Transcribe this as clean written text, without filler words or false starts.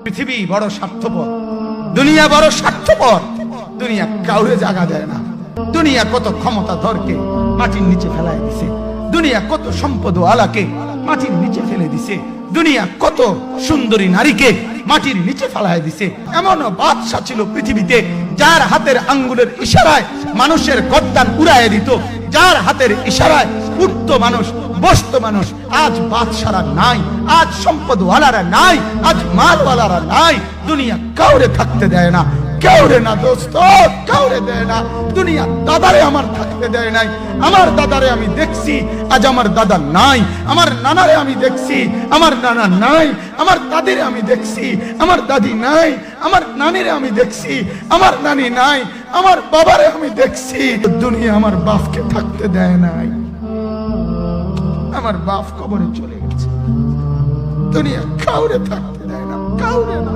পৃথিবী বড় স্বার্থপর, দুনিয়া বড় স্বার্থপর। দুনিয়া কাউরে জায়গা দেয় না। দুনিয়া কত ক্ষমতা ধরকে মাটির নিচে ফেলায় দিছে। দুনিয়া কত সম্পদ আলাকে মাটির নিচে ফেলে দিছে। দুনিয়া কত সুন্দরী নারীকে মাটির নিচে ফেলায় দিছে। এমনও বাদশা ছিল পৃথিবীতে যার হাতের আঙ্গুলের ইশারায় মানুষের গর্দান উড়াইয়া দিত, যার হাতের ইশারায় উঠত মানুষ, বসত মানুষ। আজ বাদশারা নাই, আজ সম্পদওয়ালারা নাই, আজ মালওয়ালারা নাই। দুনিয়া কাউরে থাকতে দেয় না, কাউরে না দোস্ত, কাউরে দেয় না। দুনিয়া দাদারে আমার থাকতে দেয় নাই। আমার দাদারে আমি দেখছি, আজ আমার দাদা নাই। আমার নানারে আমি দেখছি, আমার নানা নাই। আমার দাদিরে আমি দেখছি, আমার দাদি নাই। আমার নানিরে আমি দেখছি, আমার নানি নাই। আমার বাবারে আমি দেখছি। দুনিয়া আমার বাপকে থাকতে দেয় নাই। আমার বাপ কবরে চলে গেছে। দুনিয়া কাউরে থাকতে দেয় না, কাউরে না।